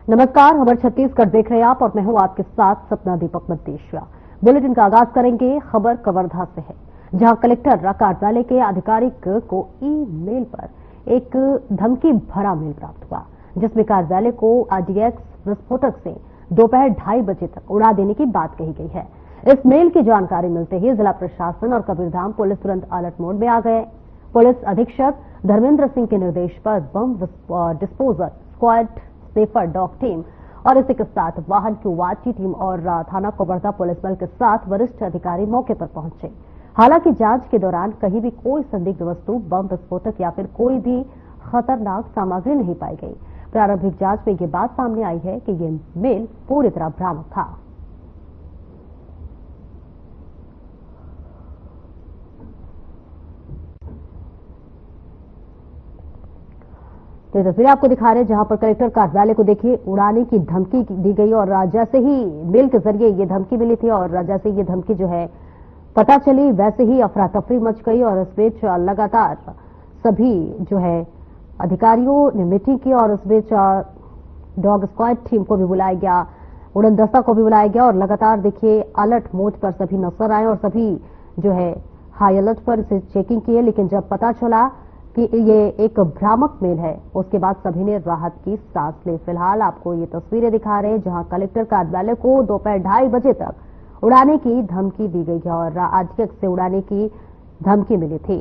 नमस्कार, खबर छत्तीसगढ़ देख रहे हैं आप और मैं हूं आपके साथ सपना दीपक मद्देशिया। बुलेटिन का आगाज करेंगे खबर कवर्धा से है, जहां कलेक्टर कार्यालय के आधिकारिक को ईमेल पर एक धमकी भरा मेल प्राप्त हुआ, जिसमें कार्यालय को आरडीएक्स विस्फोटक से दोपहर 2:30 बजे तक उड़ा देने की बात कही गई है। इस मेल की जानकारी मिलते ही जिला प्रशासन और कबीरधाम पुलिस तुरंत अलर्ट मोड में आ गए। पुलिस अधीक्षक धर्मेंद्र सिंह के निर्देश पर bomb disposal squad, safer dog team और इसी के साथ वाहन की वाची टीम और थाना कवर्धा पुलिस बल के साथ वरिष्ठ अधिकारी मौके पर पहुंचे। हालांकि जांच के दौरान कहीं भी कोई संदिग्ध वस्तु, बम विस्फोटक या फिर कोई भी खतरनाक सामग्री नहीं पाई गई। प्रारंभिक जांच में ये बात सामने आई है कि ये मेल पूरी तरह भ्रामक था। तो ये तस्वीरें आपको दिखा रहे हैं, जहां पर कलेक्टर कार्यालय को देखिए उड़ाने की धमकी दी गई और जैसे ही मेल के जरिए ये धमकी मिली थी और जैसे ये धमकी जो है पता चली, वैसे ही अफरा तफरी मच गई और इस बीच लगातार सभी जो है अधिकारियों ने मीटिंग की और इस बीच डॉग स्क्वाड टीम को भी बुलाया गया, उड़न दस्ता को भी बुलाया गया और लगातार देखिए अलर्ट मोड पर सभी नजर आए और सभी जो है हाई अलर्ट पर इसे चेकिंग किए। लेकिन जब पता चला कि ये एक भ्रामक मेल है, उसके बाद सभी ने राहत की सांस ली। फिलहाल आपको ये तस्वीरें दिखा रहे हैं, जहां कलेक्टर कार्यालय को दोपहर 2:30 बजे तक उड़ाने की धमकी दी गई है और आरडीएक्स से उड़ाने की धमकी मिली थी।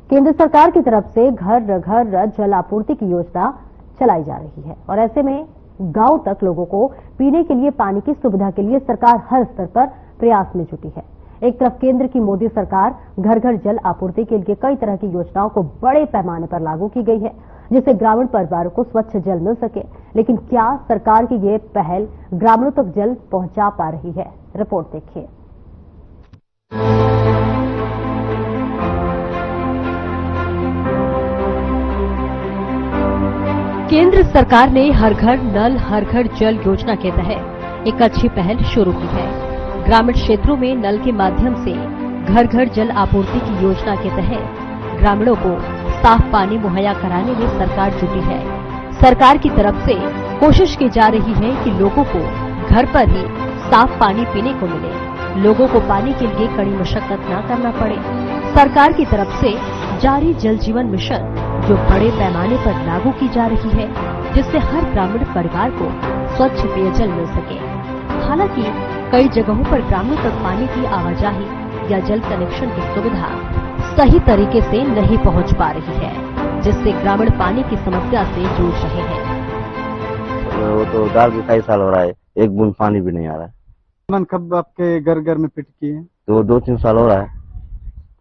केंद्र सरकार की तरफ से घर घर जल आपूर्ति की योजना चलाई जा रही है और ऐसे में गांव तक लोगों को पीने के लिए पानी की सुविधा के लिए सरकार हर स्तर पर प्रयास में जुटी है। एक तरफ केंद्र की मोदी सरकार घर घर जल आपूर्ति के लिए कई तरह की योजनाओं को बड़े पैमाने पर लागू की गई है, जिससे ग्रामीण परिवारों को स्वच्छ जल मिल सके। लेकिन क्या सरकार की ये पहल ग्रामीणों तक जल पहुंचा पा रही है? रिपोर्ट देखिए। केंद्र सरकार ने हर घर नल हर घर जल योजना के तहत एक अच्छी पहल शुरू की है। ग्रामीण क्षेत्रों में नल के माध्यम से घर घर जल आपूर्ति की योजना के तहत ग्रामीणों को साफ पानी मुहैया कराने में सरकार जुटी है। सरकार की तरफ से कोशिश की जा रही है कि लोगों को घर पर ही साफ पानी पीने को मिले, लोगों को पानी के लिए कड़ी मशक्कत न करना पड़े। सरकार की तरफ से जारी जल जीवन मिशन जो बड़े पैमाने पर लागू की जा रही है, जिससे हर ग्रामीण परिवार को स्वच्छ पेयजल मिल सके। हालांकि कई जगहों पर ग्रामीणों तक पानी की आवाजाही या जल कनेक्शन की सुविधा सही तरीके से नहीं पहुंच पा रही है, जिससे ग्रामीण पानी की समस्या से जूझ रहे हैं। वो तो डाल के कई साल हो रहा है, एक बूंद पानी भी नहीं आ रहा है। मन कब आपके घर घर में फिट किए हैं? तो 2-3 साल हो रहा है।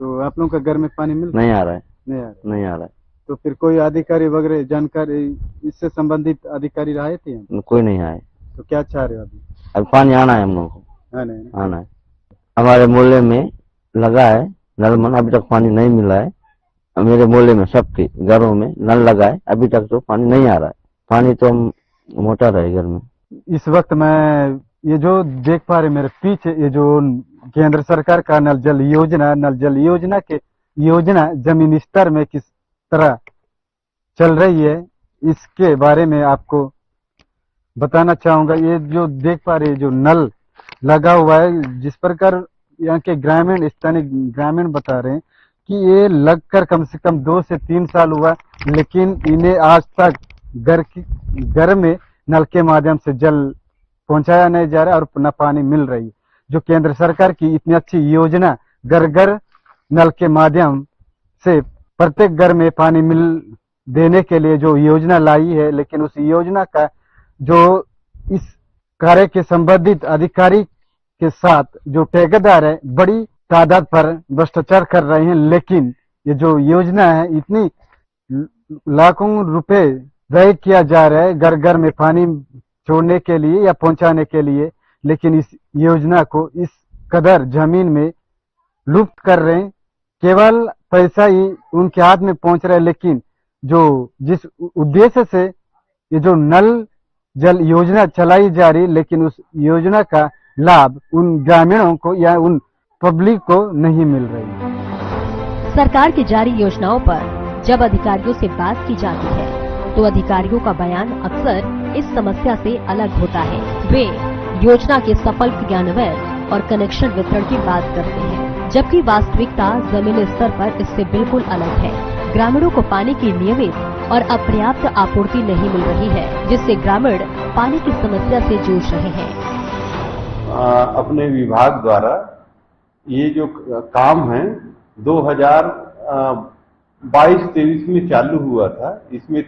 तो आप लोगों का घर में पानी मिल नहीं आ रहा है? नहीं आ रहा है। तो फिर कोई अधिकारी वगैरह जानकारी इससे संबंधित अधिकारी आए थे? कोई नहीं आए। तो क्या चाह रहे हो अभी? अब पानी आना है हम लोगों को, आना है। हमारे मोहल्ले में लगा है नल मन, अभी तक पानी नहीं मिला है। मेरे मोहल्ले में सबके घरों में नल लगा है, अभी तक तो पानी नहीं आ रहा है। पानी तो मोटा रहे घर में। इस वक्त मैं ये जो देख पा रहे मेरे पीछे, ये जो केंद्र सरकार का नल जल योजना के योजना जमीन स्तर में किस तरह चल रही है, इसके बारे में आपको बताना चाहूंगा। ये जो देख पा रहे जो नल लगा हुआ है, जिस प्रकार यहाँ के ग्रामीण स्थानीय ग्रामीण बता रहे हैं कि ये लगकर कम से कम 2 से 3 साल हुआ, लेकिन इन्हें आज तक घर में नल के माध्यम से जल पहुंचाया नहीं जा रहा और न पानी मिल रही है। जो केंद्र सरकार की इतनी अच्छी योजना घर घर नल के माध्यम से प्रत्येक घर में पानी मिल देने के लिए जो योजना लाई है, लेकिन उस योजना का जो इस कार्य के संबंधित अधिकारी के साथ जो ठेकेदार है, बड़ी तादाद पर भ्रष्टाचार कर रहे हैं। लेकिन ये जो योजना है, इतनी लाखों रुपए व्यय किया जा रहा है घर घर में पानी छोड़ने के लिए या पहुंचाने के लिए, लेकिन इस योजना को इस कदर जमीन में लुप्त कर रहे हैं। केवल पैसा ही उनके हाथ में पहुंच रहा है, लेकिन जो जिस उद्देश्य से ये जो नल जल योजना चलाई जा रही, लेकिन उस योजना का लाभ उन ग्रामीणों को या उन पब्लिक को नहीं मिल रही। सरकार की जारी योजनाओं पर जब अधिकारियों से बात की जाती है तो अधिकारियों का बयान अक्सर इस समस्या से अलग होता है। वे योजना के सफल क्रियान्वयन और कनेक्शन वितरण की बात करते हैं, जबकि वास्तविकता जमीनी स्तर पर इससे बिल्कुल अलग है। ग्रामीणों को पानी की नियमित और अपर्याप्त आपूर्ति नहीं मिल रही है, जिससे ग्रामीण पानी की समस्या से जूझ रहे हैं। अपने विभाग द्वारा ये जो काम है 2022-23 में चालू हुआ था, इसमें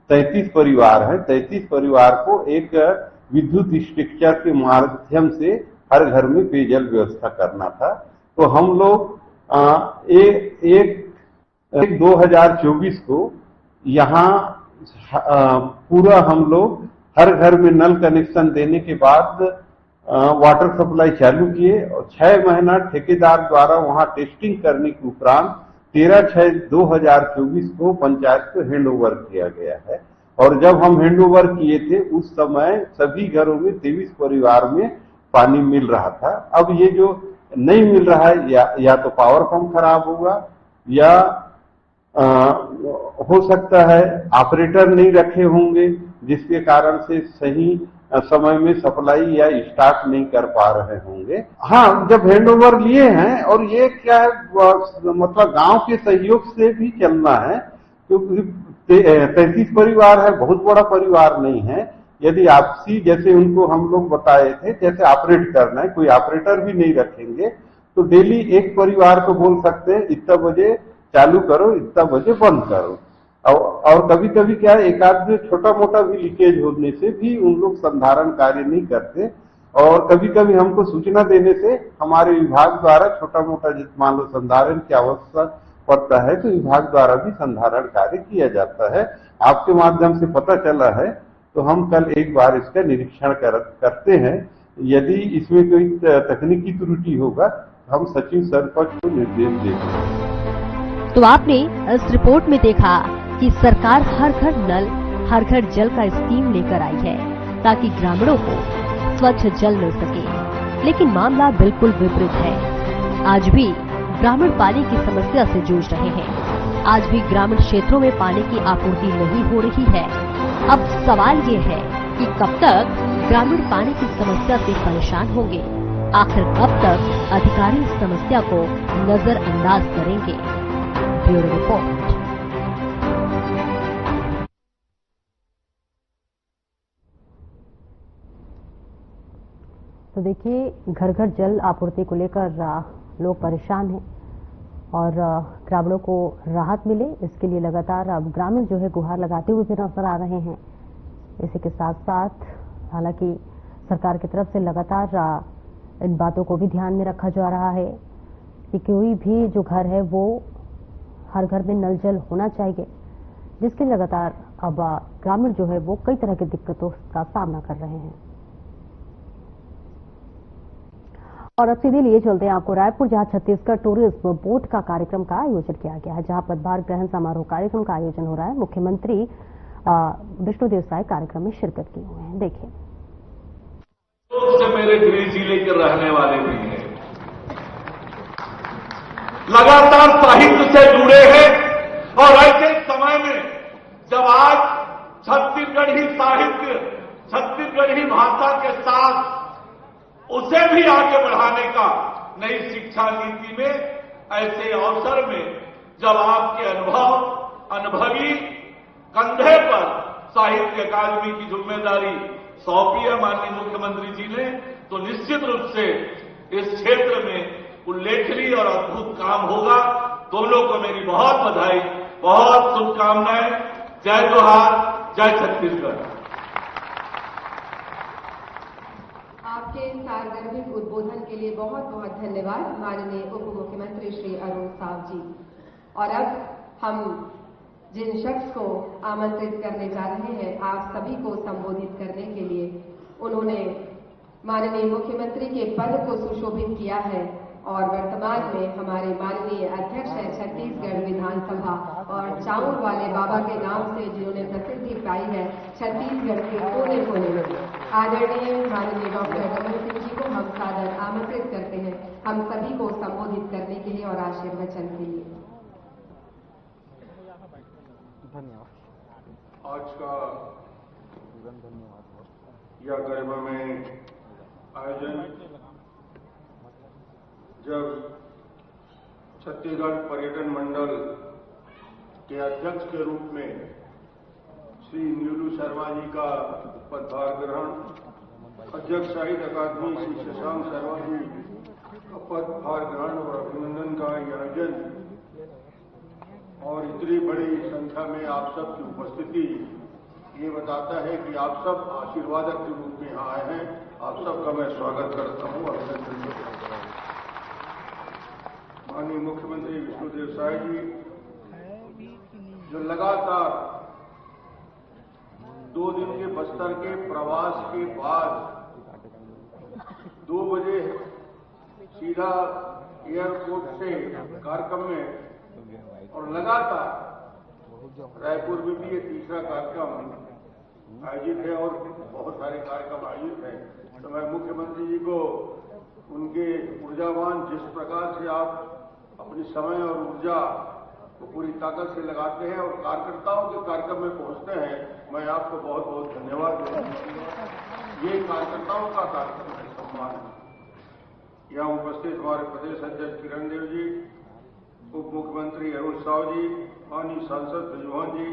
33 परिवार हैं। 33 परिवार को एक विद्युत स्ट्रक्चर के माध्यम से हर घर में पेयजल व्यवस्था करना था। तो हम लोग 2024 को यहाँ पूरा हम लोग हर घर में नल कनेक्शन देने के बाद वाटर सप्लाई चालू किए और 6 महीना ठेकेदार द्वारा वहां टेस्टिंग करने के उपरांत 13/6/2024 को पंचायत को हैंड ओवर किया गया है। और जब हम हैंड ओवर किए थे उस समय सभी घरों में 23 परिवार में पानी मिल रहा था। अब ये जो नहीं मिल रहा है या तो पावर पंप खराब होगा या हो सकता है ऑपरेटर नहीं रखे होंगे, जिसके कारण से सही समय में सप्लाई या स्टार्ट नहीं कर पा रहे होंगे। हाँ, जब हैंड ओवर लिए हैं और ये क्या है, मतलब गांव के सहयोग से भी चलना है, क्योंकि 33 परिवार है, बहुत बड़ा परिवार नहीं है। यदि आपसी जैसे उनको हम लोग बताए थे जैसे ऑपरेट करना है, कोई ऑपरेटर भी नहीं रखेंगे तो डेली एक परिवार को बोल सकते हैं इतना बजे चालू करो, इतना बजे बंद करो। और कभी कभी क्या है, एक आध छोटा मोटा भी लीकेज होने से भी उन लोग संधारण कार्य नहीं करते। और कभी कभी हमको सूचना देने से हमारे विभाग द्वारा छोटा मोटा मान लो संधारण की आवश्यकता पड़ता है तो विभाग द्वारा भी संधारण कार्य किया जाता है। आपके माध्यम से पता चला है तो हम कल एक बार इसका निरीक्षण करते हैं। यदि इसमें कोई तकनीकी त्रुटि होगा हम सचिव सरपंच को निर्देश देंगे। तो आपने इस रिपोर्ट में देखा कि सरकार हर घर नल हर घर जल का स्कीम लेकर आई है ताकि ग्रामीणों को स्वच्छ जल मिल सके, लेकिन मामला बिल्कुल विपरीत है। आज भी ग्रामीण पानी की समस्या से जूझ रहे हैं। आज भी ग्रामीण क्षेत्रों में पानी की आपूर्ति नहीं हो रही है। अब सवाल ये है कि कब तक ग्रामीण पानी की समस्या से परेशान होंगे? आखिर कब तक अधिकारी इस समस्या को नजरअंदाज करेंगे? Bureau report. तो देखिए, घर घर जल आपूर्ति को लेकर लोग परेशान हैं और ग्रामीणों को राहत मिले इसके लिए लगातार अब ग्रामीण जो है गुहार लगाते हुए भी नजर आ रहे हैं। इसी के साथ साथ हालांकि सरकार की तरफ से लगातार इन बातों को भी ध्यान में रखा जा रहा है कि कोई भी जो घर है वो हर घर में नल जल होना चाहिए, जिसके लिए लगातार अब ग्रामीण जो है वो कई तरह की दिक्कतों का सामना कर रहे हैं। और अब सीधे लिए चलते हैं आपको रायपुर, जहां छत्तीसगढ़ टूरिज्म बोर्ड का कार्यक्रम का आयोजन किया गया है, जहां पदभार ग्रहण समारोह कार्यक्रम का आयोजन हो रहा है। मुख्यमंत्री विष्णुदेव साय कार्यक्रम में शिरकत किए हुए हैं। देखिए, से मेरे गृह जिले के रहने वाले भी हैं, लगातार साहित्य से जुड़े हैं और ऐसे समय में जब आज छत्तीसगढ़ी साहित्य छत्तीसगढ़ी भाषा के साथ उसे भी आगे बढ़ाने का नई शिक्षा नीति में, ऐसे अवसर में जब आपके अनुभवी कंधे पर साहित्य अकादमी की जिम्मेदारी सौंपी है माननीय मुख्यमंत्री जी ने, तो निश्चित रूप से इस क्षेत्र में उल्लेखनीय और अद्भुत काम होगा। दोनों को मेरी बहुत बधाई, बहुत शुभकामनाएं। जय जोहार, जय छत्तीसगढ़। आपके सारगर्भित उद्बोधन के लिए बहुत बहुत धन्यवाद माननीय उप मुख्यमंत्री श्री अरुण साव जी। और अब हम जिन शख्स को आमंत्रित करने जा रहे हैं आप सभी को संबोधित करने के लिए, उन्होंने माननीय मुख्यमंत्री के पद को सुशोभित किया है और वर्तमान में हमारे माननीय अध्यक्ष है छत्तीसगढ़ विधानसभा और चाउर वाले बाबा के नाम से जिन्होंने प्रसिद्धि पाई है छत्तीसगढ़ के कोने कोने में। आदरणीय माननीय डॉक्टर रमन सिंह जी को हम सादर आमंत्रित करते हैं हम सभी को संबोधित करने के लिए और आशीर्वचन के लिए। आज का यह गरिमामय आयोजन जब छत्तीसगढ़ पर्यटन मंडल के अध्यक्ष के रूप में श्री नीलू शर्मा जी का पदभार ग्रहण, अध्यक्ष साहित्य अकादमी श्री शशांक शर्मा जी का पदभार ग्रहण और अभिनंदन का यह आयोजन और इतनी बड़ी संख्या में आप सबकी उपस्थिति ये बताता है कि आप सब आशीर्वादक के रूप में यहाँ आए हैं। आप सबका मैं स्वागत करता हूँ, अभिनंदन करता हूँ। माननीय मुख्यमंत्री विष्णुदेव साय जी जो लगातार 2 दिन के बस्तर के प्रवास के बाद 2 बजे सीधा एयरपोर्ट से कार्यक्रम में और लगातार रायपुर में भी ये तीसरा कार्यक्रम आयोजित है और बहुत सारे कार्यक्रम आयोजित हैं। तो मैं मुख्यमंत्री जी को उनके ऊर्जावान जिस प्रकार से आप अपनी समय और ऊर्जा को पूरी ताकत से लगाते हैं और कार्यकर्ताओं के कार्यक्रम में पहुंचते हैं, मैं आपको बहुत बहुत धन्यवाद देता हूं। ये कार्यकर्ताओं का कार्यक्रम है, सम्मान। यहाँ उपस्थित हमारे प्रदेश अध्यक्ष किरण देव जी, उप मुख्यमंत्री अरुण साव जी, माननीय सांसद ब्रजमोहन जी,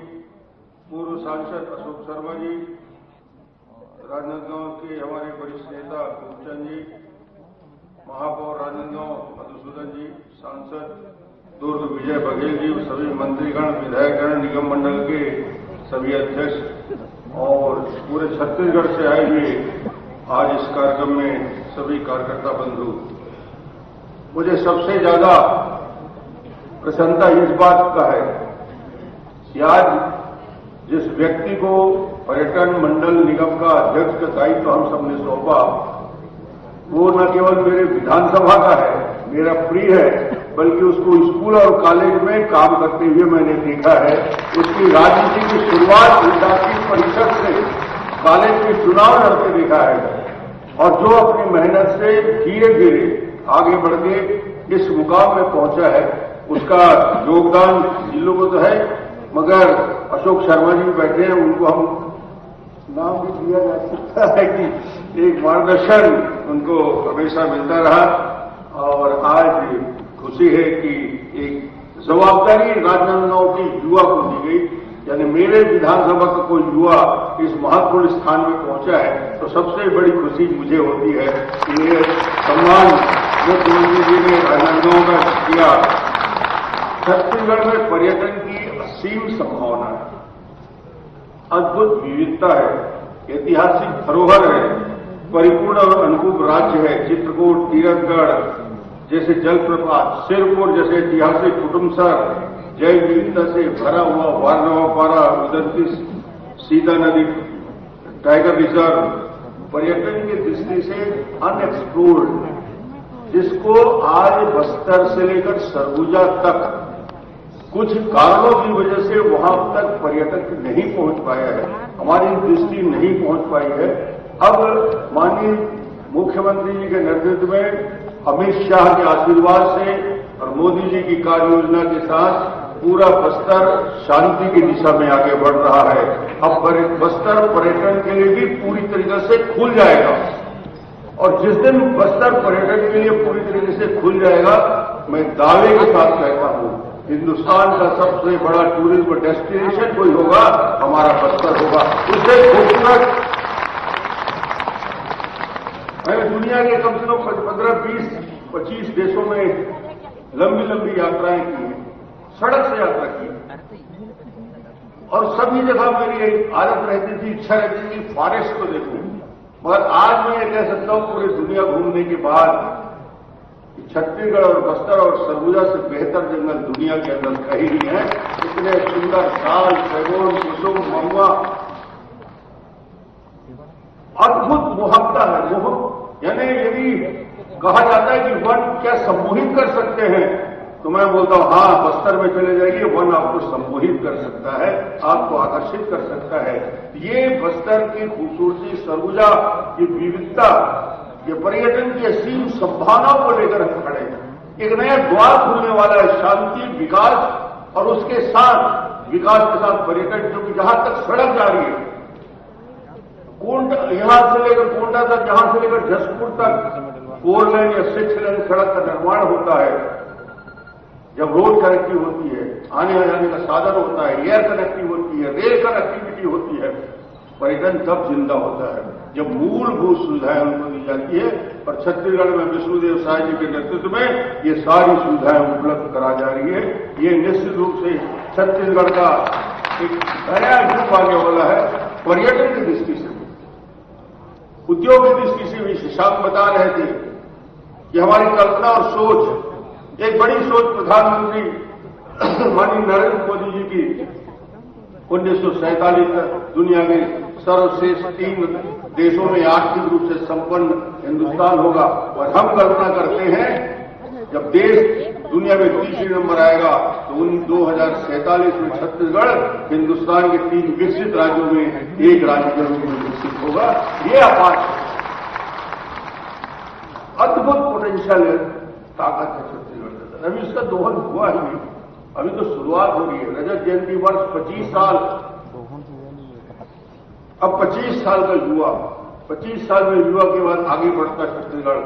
पूर्व सांसद अशोक शर्मा जी, राजनांदगांव के हमारे वरिष्ठ नेता खूबचंद जी, महापौर राजनांदगांव मधुसूदन जी, सांसद दुर्ग विजय बघेल जी, सभी मंत्रीगण, विधायकगण, निगम मंडल के सभी अध्यक्ष और पूरे छत्तीसगढ़ से आए हुए आज इस कार्यक्रम में सभी कार्यकर्ता बंधु, मुझे सबसे ज्यादा प्रसन्नता इस बात का है कि आज जिस व्यक्ति को पर्यटन मंडल निगम का अध्यक्ष का दायित्व हम सबने सौंपा, वो न केवल मेरे विधानसभा का है, मेरा प्रिय है, बल्कि उसको स्कूल और कॉलेज में काम करते हुए मैंने देखा है। उसकी राजनीति की शुरुआत विद्यार्थी परिषद से कॉलेज में चुनाव लड़ते देखा है और जो अपनी मेहनत से धीरे धीरे आगे बढ़ के इस मुकाम में पहुंचा है, उसका योगदान जिलों को तो है, मगर अशोक शर्मा जी बैठे हैं, उनको हम नाम भी दिया जा सकता है कि एक मार्गदर्शन उनको हमेशा मिलता रहा और आज खुशी है कि एक जवाबदारी राजनांदगांव की युवा को दी गई, यानी मेरे विधानसभा का कोई युवा इस महत्वपूर्ण स्थान में पहुंचा है, तो सबसे बड़ी खुशी मुझे होती है कि ये सम्मान मुख्यमंत्री जी ने राजनांदगांव का किया। छत्तीसगढ़ में पर्यटन की असीम संभावना है, अद्भुत विविधता है, ऐतिहासिक धरोहर है, परिपूर्ण और अनुकूल राज्य है। चित्रकूट, तीरथगढ़ जैसे जलप्रपात, सिरपुर जैसे ऐतिहासिक कुटुम्बसर, जैव विविधता से भरा हुआ वारनवापारा, उदंती सीता नदी टाइगर रिजर्व पर्यटन की दृष्टि से अनएक्सप्लोर्ड, जिसको आज बस्तर से लेकर सरगुजा तक कुछ कारणों की वजह से वहां तक पर्यटक नहीं पहुंच पाया है, हमारी दृष्टि नहीं पहुंच पाई है। अब माननीय मुख्यमंत्री जी के नेतृत्व में, अमित शाह के आशीर्वाद से और मोदी जी की कार्य योजना के साथ पूरा बस्तर शांति की दिशा में आगे बढ़ रहा है। अब बस्तर पर्यटन के लिए भी पूरी तरीके से खुल जाएगा और जिस दिन बस्तर पर्यटन के लिए पूरी तरीके से खुल जाएगा, मैं दावे के साथ कहता हूं, हिंदुस्तान का सबसे बड़ा टूरिज्म डेस्टिनेशन कोई होगा, हमारा बस्तर होगा। उससे खूबसूरत मैंने दुनिया के कम से कम 15, 20, 25 देशों में लंबी लंबी यात्राएं की हैं, सड़क से यात्रा की और सभी जगह मेरी एक आदत रहती थी, इच्छा रहती थी फॉरेस्ट को देखूं, मगर आज मैं ये कह सकता हूं पूरी दुनिया घूमने के बाद छत्तीसगढ़ और बस्तर और सरगुजा से बेहतर जंगल दुनिया के अंदर कहीं नहीं है। इतने सुंदर साल, सैगोन, कुसुम, महुआ, अद्भुत मोहकता है। यानी यदि कहा जाता है कि वन क्या सम्मोहित कर सकते हैं, तो मैं बोलता हूं हाँ, बस्तर में चले जाइए, वन आपको सम्मोहित कर सकता है, आपको आकर्षित कर सकता है। ये बस्तर की खूबसूरती, सरगुजा की विविधता, ये पर्यटन की असीम संभावनाओं को लेकर हम खड़े हैं। एक नया द्वार खुलने वाला है, शांति, विकास और उसके साथ विकास के साथ पर्यटन, जो कि जहां तक सड़क जा रही है, यहां से लेकर कोंडा तक, यहां से लेकर जसपुर तक 4 लेन या 6 लेन सड़क का निर्माण होता है, जब रोड कनेक्टिव होती है, आने जाने का साधन होता है, एयर कनेक्टिव होती है, रेल कनेक्टिविटी होती है, पर्यटन तब जिंदा होता है जब मूलभूत सुविधाएं उनको दी जाती है। और छत्तीसगढ़ में विष्णुदेव साय जी के नेतृत्व में ये सारी सुविधाएं उपलब्ध करा जा रही है। ये निश्चित रूप से छत्तीसगढ़ का एक नया युग आने वाला है, पर्यटन की दृष्टि से, उद्योग की दृष्टि से भी। शशांक बता रहे थे कि हमारी कल्पना और सोच, एक बड़ी सोच प्रधानमंत्री माननीय नरेंद्र मोदी जी की 1947 तक दुनिया में सर्वश्रेष्ठ 3 देशों में आर्थिक रूप से संपन्न हिंदुस्तान होगा। और हम कल्पना करते हैं जब देश दुनिया में तीसरे नंबर आएगा तो 2047 में छत्तीसगढ़ हिंदुस्तान के 3 विकसित राज्यों में एक राज्य के रूप में विकसित होगा। ये अपार अद्भुत पोटेंशियल है, ताकत है छत्तीसगढ़ के अंदर। अभी इसका दोहन हुआ ही नहीं, अभी तो शुरुआत हो रही है। रजत जयंती वर्ष 25 साल, अब 25 साल का युवा, 25 साल में युवा के बाद आगे बढ़ता छत्तीसगढ़।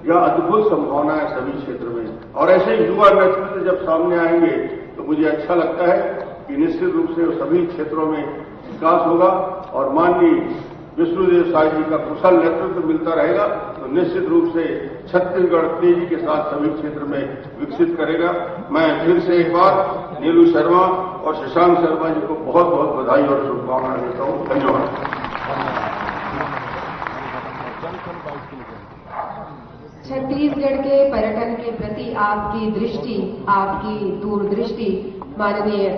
यह अद्भुत संभावना है सभी क्षेत्र में। और ऐसे युवा नेतृत्व जब सामने आएंगे तो मुझे अच्छा लगता है कि निश्चित रूप से सभी क्षेत्रों में विकास होगा। और माननीय विष्णुदेव साय जी का कुशल नेतृत्व मिलता रहेगा तो निश्चित रूप से छत्तीसगढ़ तेजी के साथ सभी क्षेत्र में विकसित करेगा। मैं फिर से एक बार नीलू शर्मा और शशांक शर्मा जी को बहुत बहुत बधाई और शुभकामनाएं देता हूं। धन्यवाद। छत्तीसगढ़ के पर्यटन के प्रति आपकी दृष्टि, आपकी दूरदृष्टि, माननीय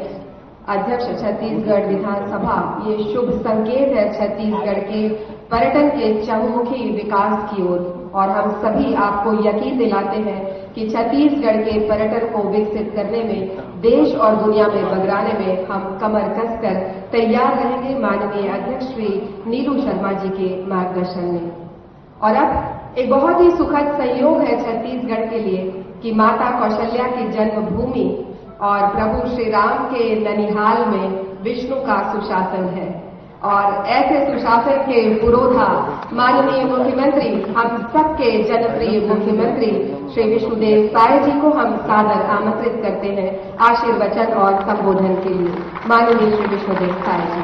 अध्यक्ष छत्तीसगढ़ विधानसभा, ये शुभ संकेत है छत्तीसगढ़ के पर्यटन के चहुमुखी विकास की ओर। और हम सभी आपको यकीन दिलाते हैं कि छत्तीसगढ़ के पर्यटन को विकसित करने में, देश और दुनिया में बगराने में हम कमर कसकर तैयार रहेंगे माननीय अध्यक्ष श्री नीलू शर्मा जी के मार्गदर्शन में। और अब एक बहुत ही सुखद संयोग है छत्तीसगढ़ के लिए कि माता कौशल्या की जन्मभूमि और प्रभु श्री राम के ननिहाल में विष्णु का सुशासन है। और ऐसे सुशासन के पुरोधा माननीय मुख्यमंत्री, हम सबके जनप्रिय मुख्यमंत्री श्री विष्णुदेव साय जी को हम सादर आमंत्रित करते हैं आशीर्वचन और संबोधन के लिए। माननीय श्री विष्णुदेव साय जी।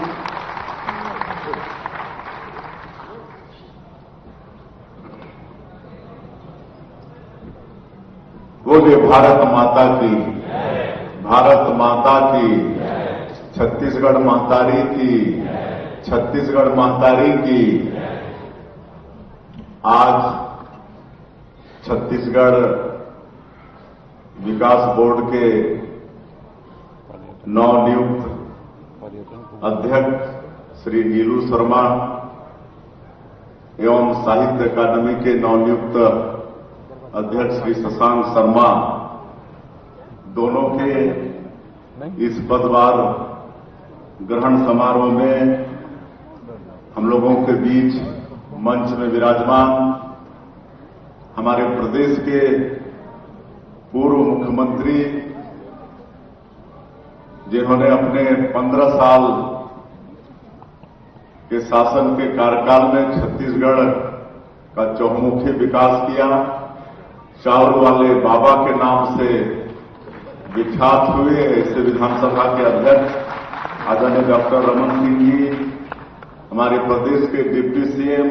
बोले भारत माता की, भारत माता की, छत्तीसगढ़ महतारी की, छत्तीसगढ़ महतारी की। आज छत्तीसगढ़ विकास बोर्ड के नवनियुक्त अध्यक्ष श्री नीलू शर्मा एवं साहित्य अकादमी के नवनियुक्त अध्यक्ष श्री शशांक शर्मा, दोनों के इस पदभार ग्रहण समारोह में हम लोगों के बीच मंच में विराजमान हमारे प्रदेश के पूर्व मुख्यमंत्री, जिन्होंने अपने 15 साल के शासन के कार्यकाल में छत्तीसगढ़ का चहुमुखी विकास किया, चावल वाले बाबा के नाम से विख्यात हुए, ऐसे विधानसभा के अध्यक्ष आदरणीय डॉक्टर रमन सिंह जी, हमारे प्रदेश के डिप्टी सीएम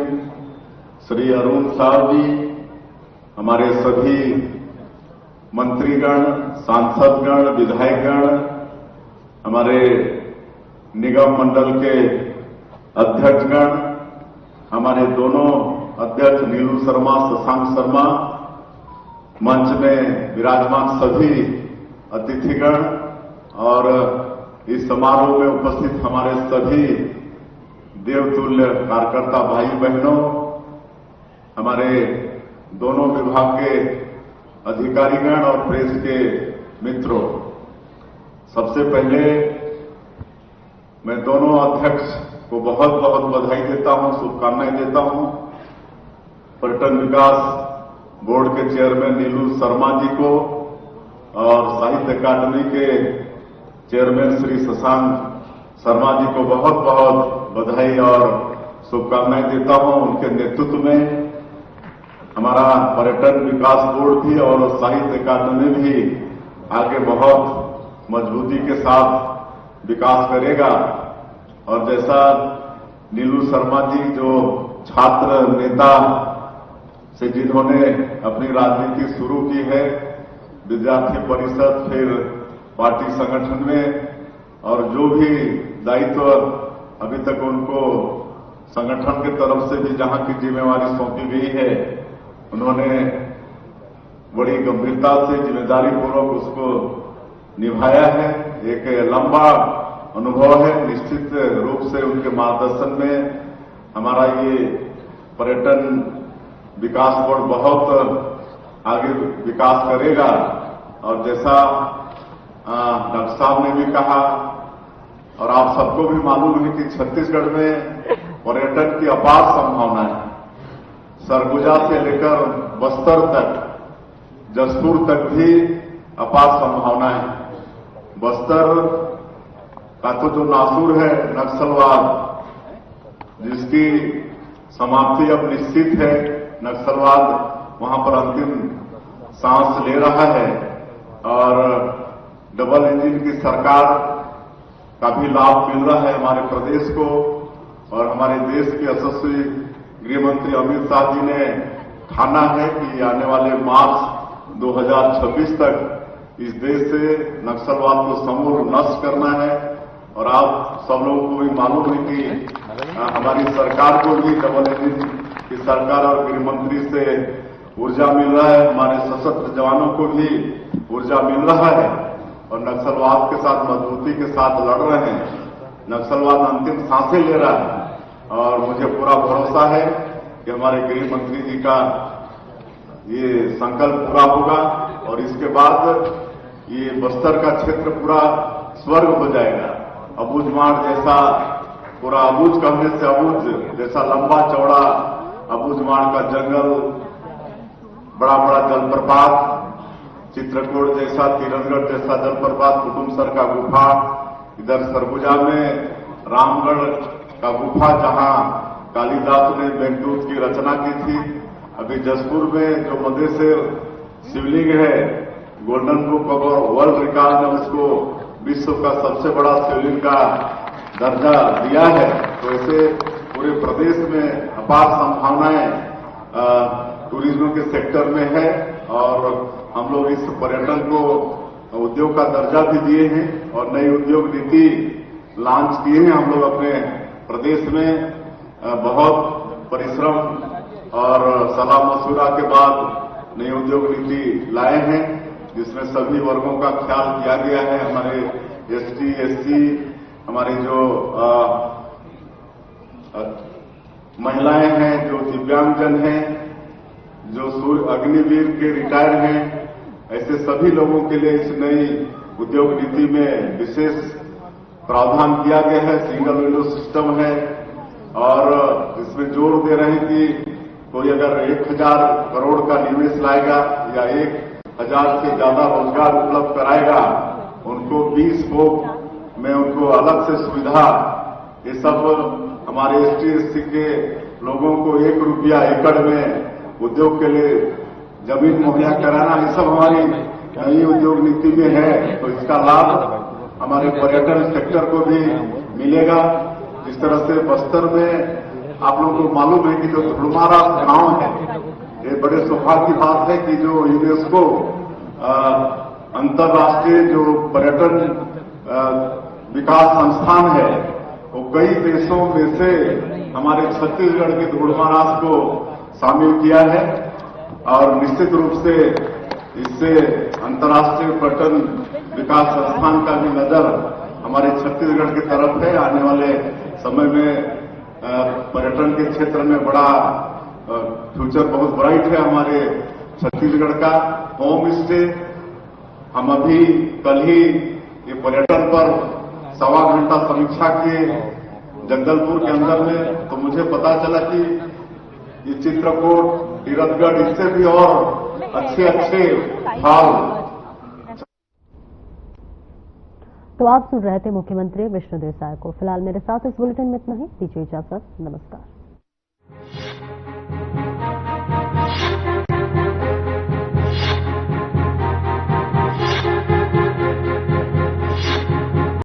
श्री अरुण साव जी, हमारे सभी मंत्रीगण, सांसदगण, विधायकगण, हमारे निगम मंडल के अध्यक्षगण, हमारे दोनों अध्यक्ष नीलू शर्मा, शशांक शर्मा, मंच में विराजमान सभी अतिथिगण और इस समारोह में उपस्थित हमारे सभी देवतुल्य कार्यकर्ता भाई बहनों, हमारे दोनों विभाग के अधिकारीगण और प्रेस के मित्रों, सबसे पहले मैं दोनों अध्यक्ष को बहुत बहुत बधाई देता हूं, शुभकामनाएं देता हूं। पर्यटन विकास बोर्ड के चेयरमैन नीलू शर्मा जी को और साहित्य अकादमी के चेयरमैन श्री शशांक शर्मा जी को बहुत बहुत बधाई और शुभकामनाएं देता हूं। उनके नेतृत्व में हमारा पर्यटन विकास बोर्ड भी और साहित्य अकादमी भी आगे बहुत मजबूती के साथ विकास करेगा। और जैसा नीलू शर्मा जी जो छात्र नेता से जिन्होंने अपनी राजनीति शुरू की है, विद्यार्थी परिषद फिर पार्टी संगठन में, और जो भी दायित्व अभी तक उनको संगठन की तरफ से भी जहां की जिम्मेवारी सौंपी गई है, उन्होंने बड़ी गंभीरता से जिम्मेदारी पूर्वक उसको निभाया है। एक लंबा अनुभव है। निश्चित रूप से उनके मार्गदर्शन में हमारा ये पर्यटन विकास बोर्ड बहुत आगे विकास करेगा। और जैसा डॉक्टर साहब ने भी कहा और आप सबको भी मालूम है कि छत्तीसगढ़ में पर्यटन की अपार संभावना है। सरगुजा से लेकर बस्तर तक, जसपुर तक भी अपार संभावना है। बस्तर का तो जो नासूर है नक्सलवाद, जिसकी समाप्ति अब निश्चित है, नक्सलवाद वहां पर अंतिम सांस ले रहा है और डबल इंजन की सरकार का भी लाभ मिल रहा है हमारे प्रदेश को। और हमारे देश के यशस्वी गृह मंत्री अमित शाह जी ने ठाना है कि आने वाले मार्च 2026 तक इस देश से नक्सलवाद को समूल नष्ट करना है। और आप सब लोगों को भी मालूम है कि हमारी सरकार को भी डबल इंजन की सरकार और गृह मंत्री से ऊर्जा मिल रहा है, हमारे सशस्त्र जवानों को भी ऊर्जा मिल रहा है और नक्सलवाद के साथ मजबूती के साथ लड़ रहे हैं। नक्सलवाद अंतिम सांसें ले रहा है और मुझे पूरा भरोसा है कि हमारे गृह मंत्री जी का ये संकल्प पूरा होगा और इसके बाद ये बस्तर का क्षेत्र पूरा स्वर्ग हो जाएगा। अबूझमाड़ जैसा, पूरा अबूझ कहने से अबूझ जैसा लंबा चौड़ा अबूझमाड़ का जंगल, बड़ा बड़ा जलप्रपात, चित्रकूट जैसा, तीरथगढ़ जैसा जलप्रपात, कुटुमसर का गुफा, इधर सरगुजा में रामगढ़ का गुफा जहां कालिदास ने मेघदूत की रचना की थी। अभी जसपुर में जो मदेसेर शिवलिंग है, golden book of world record ने उसको विश्व का सबसे बड़ा शिवलिंग का दर्जा दिया है। तो ऐसे पूरे प्रदेश में अपार संभावनाएं टूरिज्म के सेक्टर में है और हम लोग इस पर्यटन को उद्योग का दर्जा भी दिए हैं और नई उद्योग नीति लॉन्च किए हैं हम लोग अपने प्रदेश में। बहुत परिश्रम और सलाह मशवरा के बाद नई उद्योग नीति लाए हैं, जिसमें सभी वर्गों का ख्याल किया गया है। हमारे एसटी, एससी, हमारे जो महिलाएं हैं, जो दिव्यांगजन हैं, जो अग्निवीर के रिटायर हैं, ऐसे सभी लोगों के लिए इस नई उद्योग नीति में विशेष प्रावधान किया गया है। सिंगल विंडो सिस्टम है और इसमें जोर दे रहे हैं कि कोई अगर 1000 करोड़ का निवेश लाएगा या 1000 से ज्यादा रोजगार उपलब्ध कराएगा, उनको 20 स्कोप में उनको अलग से सुविधा, ये सब हमारे एसटी, एससी के लोगों को 1 रुपया एकड़ में उद्योग के लिए जमीन मुहैया कराना, ये सब हमारी नई उद्योग नीति में है। तो इसका लाभ हमारे पर्यटन सेक्टर को भी मिलेगा। जिस तरह से बस्तर में आप लोगों को मालूम है कि जो धुड़मारा गांव है, ये बड़े सौभाग्य की बात है कि जो यूनेस्को अंतर्राष्ट्रीय जो पर्यटन विकास संस्थान है, वो कई देशों में से हमारे छत्तीसगढ़ के धुड़मारास को शामिल किया है और निश्चित रूप से इससे अंतर्राष्ट्रीय पर्यटन विकास संस्थान का भी नजर हमारे छत्तीसगढ़ की तरफ है। आने वाले समय में पर्यटन के क्षेत्र में बड़ा फ्यूचर बहुत ब्राइट है हमारे छत्तीसगढ़ का। होम स्टे, हम अभी कल ही ये पर्यटन पर 1.25 घंटा समीक्षा किए जगदलपुर के अंदर में, तो मुझे पता चला कि ये चित्रकूट, तीरथगढ़, इससे भी और अच्छे हॉल। तो आप सुन रहे थे मुख्यमंत्री विष्णुदेव साय को। फिलहाल मेरे साथ इस बुलेटिन में इतना ही। दीजिए इजाजत। नमस्कार।